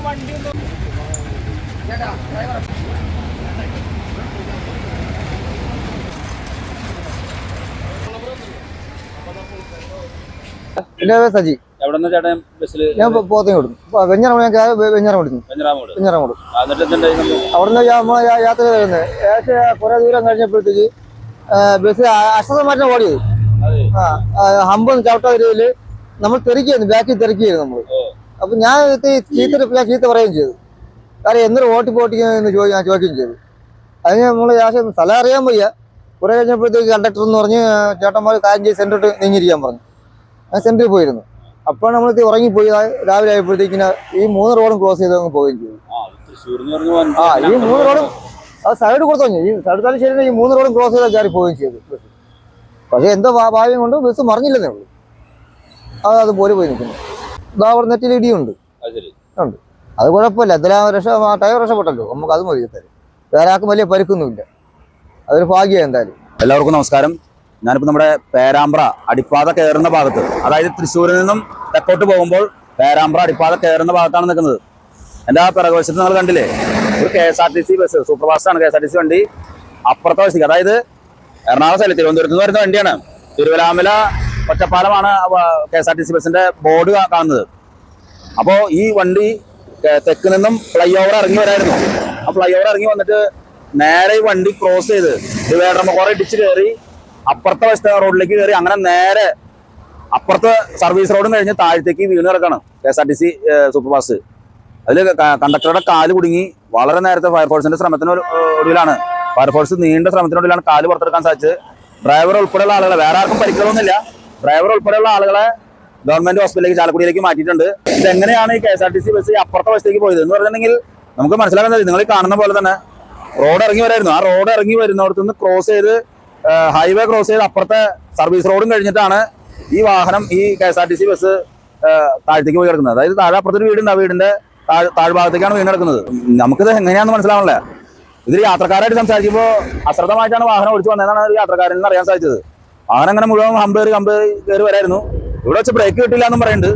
വണ്ടി സജി എവിടെ ചേട്ടൻ ബസ്സിൽ ഞാൻ പോത്തേം കൊടുക്കും വെഞ്ഞാറം കൊടുക്കും അവിടുന്ന് യാത്ര ചെയ്യുന്നത് ഏകദേശം കുറെ ദൂരം കഴിഞ്ഞപ്പോഴത്തേക്ക് ബസ് അശ്വതമാറ്റം ഓടിയത് ഹമ്പൊന്നും ചവിട്ടാത്ത രീതിയിൽ നമ്മൾ തെറിക്കായിരുന്നു ബാക്കിൽ തെറിക്കായിരുന്നു നമ്മൾ. അപ്പൊ ഞാൻ ചീത്ത പറയുകയും ചെയ്തു. കാര്യം എന്തൊരു ഓട്ടിപ്പോട്ടിക്കുന്നു ഞാൻ ചോദിക്കുകയും ചെയ്തു. അതിന് നമ്മൾ സ്ഥലം അറിയാൻ വയ്യ. കുറെ കഴിഞ്ഞപ്പോഴത്തേക്ക് കണ്ടക്ടർ എന്ന് പറഞ്ഞ് ചേട്ടന്മാർ കാര്യം ചെയ്ത് സെന്ററിട്ട് നീങ്ങിയിരിക്കാൻ പറഞ്ഞു. ഞാൻ സെന്ററിൽ പോയിരുന്നു. അപ്പോൾ നമ്മൾ ഉറങ്ങിപ്പോയി. രാവിലെ ആയപ്പോഴത്തേക്കിന് ഈ 3 റോഡും ക്രോസ് ചെയ്ത് അങ്ങ് പോവുകയും ചെയ്തു. ഈ 3 റോഡും അത് സൈഡ് കൊടുത്തു. ഈ സൈഡ് തലശ്ശേരി ഈ 3 റോഡും ക്രോസ് ചെയ്ത് കയറി പോവുകയും ചെയ്തു ബസ്. പക്ഷെ എന്തോ ഭാഗ്യം കൊണ്ട് ബസ് മറിഞ്ഞില്ലെന്നേ ഉള്ളൂ. അത് പോയി നിൽക്കുന്നു. ഇതാ അവിടെ നെറ്റിൽ ഇടിയുണ്ട്. ഉണ്ട്. അത് കുഴപ്പമില്ല. എന്തായാലും ടയർ രക്ഷപ്പെട്ടല്ലോ. നമുക്ക് അത് മതി. വേറെ ആർക്കും വലിയ പരിക്കൊന്നുമില്ല. അതൊരു ഭാഗ്യം. എന്തായാലും എല്ലാവർക്കും നമസ്കാരം. ഞാനിപ്പോൾ നമ്മുടെ പേരാമ്പ്ര അടിപ്പാത കയറുന്ന ഭാഗത്ത്, അതായത് തൃശ്ശൂരിൽ നിന്നും തെക്കോട്ട് പോകുമ്പോൾ പേരാമ്പ്ര അടിപ്പാത കയറുന്ന ഭാഗത്താണ് നിൽക്കുന്നത്. എൻ്റെ ആ പിറകുവശത്ത് നിങ്ങൾ കണ്ടില്ലേ, ഒരു KSRTC ബസ്, സൂപ്പർ ആണ് KSRTC വണ്ടി. അപ്പുറത്തെ വശത്തേക്ക്, അതായത് എറണാകുളം സ്ഥലത്ത് തിരുവനന്തപുരത്ത് നിന്ന് വരുന്ന വണ്ടിയാണ്. തിരുവല്ലാമല ഒറ്റപ്പാലമാണ് KSRTC ബസിന്റെ ബോർഡ് കാണുന്നത്. അപ്പോൾ ഈ വണ്ടി തെക്ക് നിന്നും ഫ്ലൈ ഓവർ ഇറങ്ങി വരായിരുന്നു. ആ ഫ്ലൈ ഓവർ ഇറങ്ങി വന്നിട്ട് നേരെ ഈ വണ്ടി ക്രോസ് ചെയ്ത് ഡിവൈഡർ കുറെ ഇടിച്ച് കയറി അപ്പുറത്തെ വശത്തെ റോഡിലേക്ക് കയറി അങ്ങനെ നേരെ അപ്പുറത്തെ സർവീസ് റോഡും കഴിഞ്ഞ് താഴത്തേക്ക് വീണ് കിടക്കാണ് KSRTC സൂപ്പർ ഫാസ്റ്റ്. അതിൽ കണ്ടക്ടറുടെ കാല് കുടുങ്ങി. വളരെ നേരത്തെ ഫയർഫോഴ്സിന്റെ ഒടുവിലാണ്, ഫയർഫോഴ്സ് നീണ്ട ശ്രമത്തിനൊടുവിലാണ് കാല് പുറത്തെടുക്കാൻ സാധിച്ചത്. ഡ്രൈവർ ഉൾപ്പെടെയുള്ള ആളുകളെ, വേറെ ആർക്കും പരിക്കുകളൊന്നുമില്ല, ഡ്രൈവർ ഉൾപ്പെടെയുള്ള ആളുകളെ ഗവൺമെന്റ് ഹോസ്പിറ്റലിലേക്ക് ചാലക്കുടിയിലേക്ക് മാറ്റിയിട്ടുണ്ട്. ഇതെങ്ങനെയാണ് ഈ KSRTC ബസ് അപ്പുറത്തെ വശത്തേക്ക് പോയത് എന്ന് പറഞ്ഞിട്ടുണ്ടെങ്കിൽ നമുക്ക് മനസ്സിലാക്കാൻ സാധിക്കും. നിങ്ങൾ കാണുന്ന പോലെ തന്നെ റോഡ് ഇറങ്ങി വരായിരുന്നു. ആ റോഡ് ഇറങ്ങി വരുന്നിടത്ത് നിന്ന് ക്രോസ് ചെയ്ത് ഹൈവേ ക്രോസ് ചെയ്ത് അപ്പുറത്തെ സർവീസ് റോഡും കഴിഞ്ഞിട്ടാണ് ഈ വാഹനം, ഈ KSRTC ബസ് താഴത്തേക്ക് പോയി കിടക്കുന്നത്. അതായത് താഴെ അപ്പുറത്തൊരു വീടുണ്ട്. ആ വീടിന്റെ താഴ്ഭാഗത്തേക്കാണ് വീണ് കിടക്കുന്നത്. നമുക്കിത് എങ്ങനെയാണെന്ന് മനസ്സിലാവണല്ലേ. ഇതിൽ യാത്രക്കാരായിട്ട് സംസാരിക്കുമ്പോൾ അശ്രദ്ധമായിട്ടാണ് വാഹനം ഓടിച്ചു വന്നതെന്നാണ് യാത്രക്കാരിൽ നിന്ന് അറിയാൻ സാധിച്ചത്. വാഹനം അങ്ങനെ മുഴുവൻ ഹമ്പ് കയറി വരായിരുന്നു. ഇവിടെ വെച്ച് ബ്രേക്ക് കിട്ടില്ല എന്നും പറയുന്നുണ്ട്.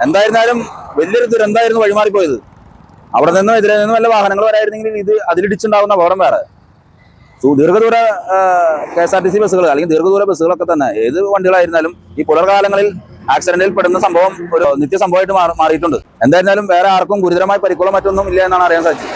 എന്തായിരുന്നാലും വലിയൊരു ദുരന്തമായിരുന്നു വഴിമാറിപ്പോയത്. അവിടെ നിന്നും എതിരെ നിന്നും വല്ല വാഹനങ്ങൾ വരായിരുന്നെങ്കിൽ ഇത് അതിലിടിച്ചുണ്ടാവുന്ന അപകടം വേറെ. ദീർഘദൂര KSRTC ബസ്സുകൾ അല്ലെങ്കിൽ ദീർഘദൂര ബസ്സുകളൊക്കെ തന്നെ ഏത് വണ്ടികളായിരുന്നാലും ഈ പുലർകാലങ്ങളിൽ ആക്സിഡന്റിൽ പെടുന്ന സംഭവം ഒരു നിത്യസംഭവമായിട്ട് മാറിയിട്ടുണ്ട്. എന്തായിരുന്നാലും വേറെ ആർക്കും ഗുരുതരമായ പരിക്കുകളോ മറ്റൊന്നും ഇല്ല എന്നാണ് അറിയാൻ സാധിച്ചത്.